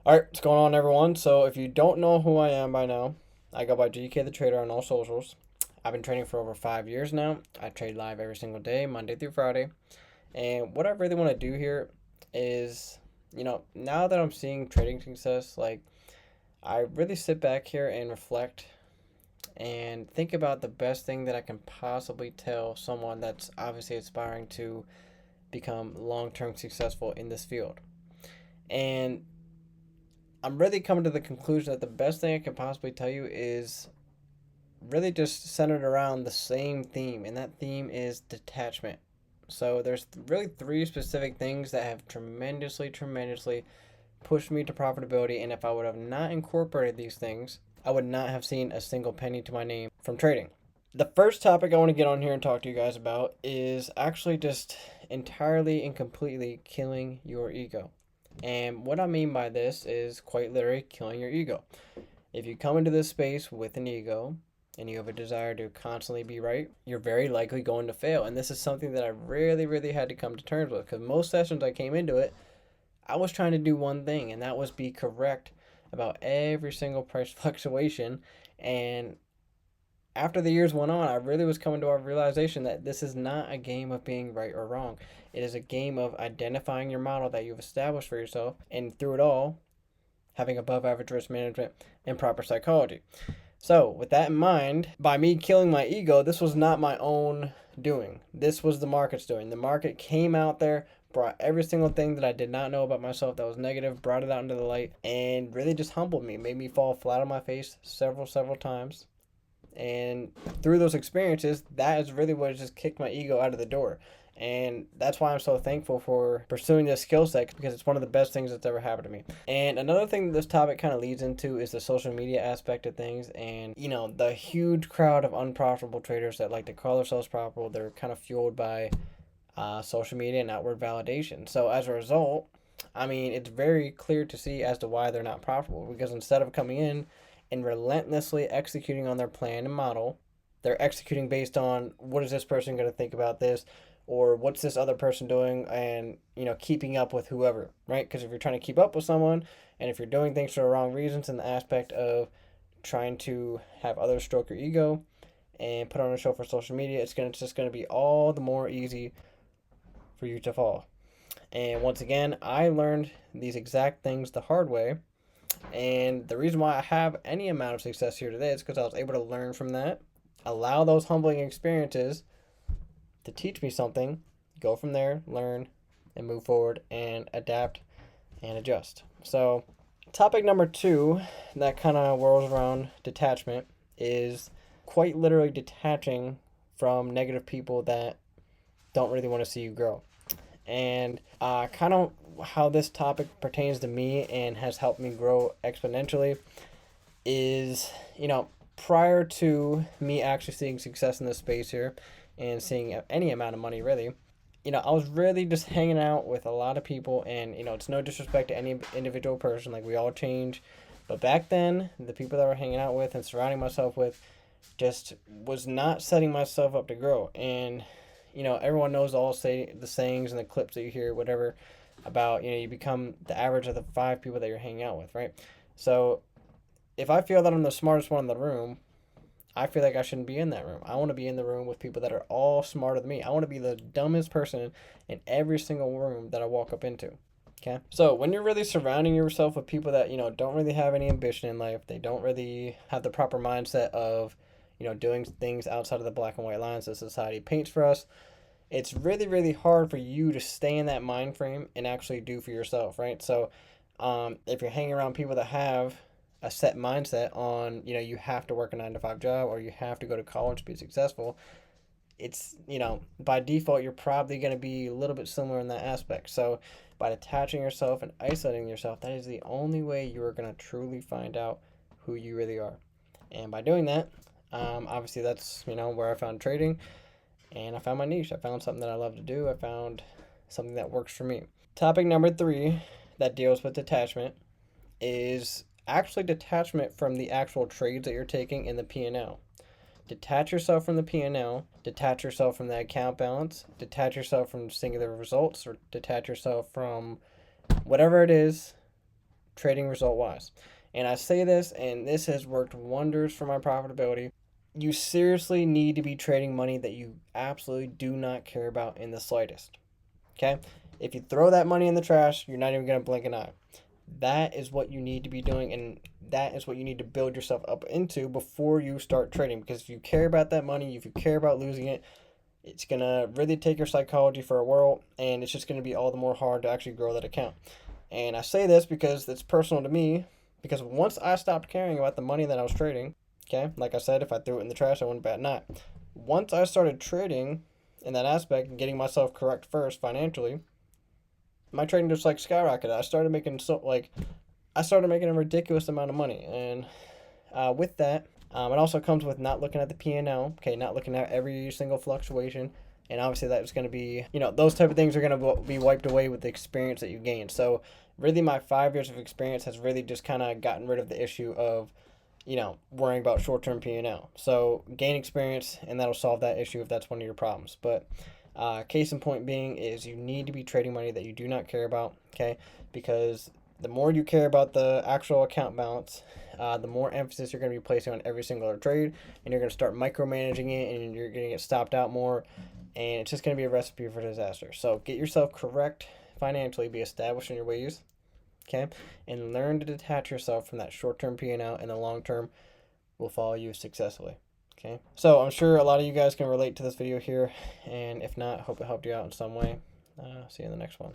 Alright, what's going on, everyone? So, if you don't know who I am by now, I go by GK the Trader on all socials. I've been trading for over 5 years now. I trade live every single day, Monday through Friday. And what I really want to do here is, now that I'm seeing trading success, I really sit back here and reflect and think about the best thing that I can possibly tell someone that's obviously aspiring to become long term successful in this field. And I'm really coming to the conclusion that the best thing I can possibly tell you is really just centered around the same theme, and that theme is detachment. So there's really three specific things that have tremendously pushed me to profitability, and if I would have not incorporated these things, I would not have seen a single penny to my name from trading. The first topic I want to get on here and talk to you guys about is actually just entirely and completely killing your ego. And what I mean by this is quite literally killing your ego. If you come into this space with an ego and you have a desire to constantly be right, you're very likely going to fail. And this is something that I really had to come to terms with, because most sessions I came into it, I was trying to do one thing, and that was be correct about every single price fluctuation. And after the years went on, I really was coming to a realization that this is not a game of being right or wrong. It is a game of identifying your model that you've established for yourself, and through it all, having above average risk management and proper psychology. So, with that in mind, by me killing my ego, this was not my own doing. This was the market's doing. The market came out there, brought every single thing that I did not know about myself that was negative, brought it out into the light, and really just humbled me, made me fall flat on my face several times. And through those experiences, that is really what just kicked my ego out of the door. And that's why I'm so thankful for pursuing this skill set, because it's one of the best things that's ever happened to me. And another thing that this topic kind of leads into is the social media aspect of things. And, the huge crowd of unprofitable traders that like to call themselves profitable, they're kind of fueled by social media and outward validation. So as a result, it's very clear to see as to why they're not profitable, because instead of coming in and relentlessly executing on their plan and model, they're executing based on what is this person going to think about this, or what's this other person doing, and keeping up with whoever, right? Because if you're trying to keep up with someone, and if you're doing things for the wrong reasons in the aspect of trying to have others stroke your ego and put on a show for social media, it's just going to be all the more easy for you to fall. And once again, I learned these exact things the hard way. And the reason why I have any amount of success here today is because I was able to learn from that, allow those humbling experiences to teach me something, go from there, learn, and move forward and adapt and adjust. So, topic number two that kind of whirls around detachment is quite literally detaching from negative people that don't really want to see you grow. And kind of how this topic pertains to me and has helped me grow exponentially is, prior to me actually seeing success in this space here and seeing any amount of money really, I was really just hanging out with a lot of people, and, it's no disrespect to any individual person, like we all change. But back then, the people that I were hanging out with and surrounding myself with just was not setting myself up to grow. And everyone knows all the sayings and the clips that you hear, whatever, about, you become the average of the five people that you're hanging out with, right? So if I feel that I'm the smartest one in the room, I feel like I shouldn't be in that room. I want to be in the room with people that are all smarter than me. I want to be the dumbest person in every single room that I walk up into. Okay? So when you're really surrounding yourself with people that, don't really have any ambition in life, they don't really have the proper mindset of, doing things outside of the black and white lines that society paints for us, it's really hard for you to stay in that mind frame and actually do for yourself, right? So if you're hanging around people that have a set mindset on, you have to work a 9 to 5 job or you have to go to college to be successful, it's, by default, you're probably going to be a little bit similar in that aspect. So by detaching yourself and isolating yourself, that is the only way you are going to truly find out who you really are. And by doing that, obviously that's, where I found trading, and I found my niche. I found something that I love to do. I found something that works for me. Topic number three that deals with detachment is actually detachment from the actual trades that you're taking in the P&L. Detach yourself from the P&L, detach yourself from the account balance, detach yourself from singular results, or detach yourself from whatever it is trading result wise. And I say this, and this has worked wonders for my profitability. You seriously need to be trading money that you absolutely do not care about in the slightest. Okay? If you throw that money in the trash, you're not even going to blink an eye. That is what you need to be doing, and that is what you need to build yourself up into before you start trading. Because if you care about that money, if you care about losing it, it's going to really take your psychology for a whirl, and it's just going to be all the more hard to actually grow that account. And I say this because it's personal to me, because once I stopped caring about the money that I was trading, okay, like I said, if I threw it in the trash, I wouldn't bat an eye. Once I started trading in that aspect and getting myself correct first financially, my trading just like skyrocketed. I started making a ridiculous amount of money, and with that, it also comes with not looking at the P&L. Okay, not looking at every single fluctuation, and obviously that's going to be, those type of things are going to be wiped away with the experience that you gain. So really, my 5 years of experience has really just kind of gotten rid of the issue of worrying about short-term P&L. So gain experience, and that'll solve that issue if that's one of your problems. But case in point being is you need to be trading money that you do not care about, okay? Because the more you care about the actual account balance, the more emphasis you're going to be placing on every single trade, and you're going to start micromanaging it, and you're going to get stopped out more, and it's just going to be a recipe for disaster. So get yourself correct financially, be established in your ways, okay, and learn to detach yourself from that short-term P&L, and the long-term will follow you successfully. Okay, so I'm sure a lot of you guys can relate to this video here, and if not, hope it helped you out in some way. See you in the next one.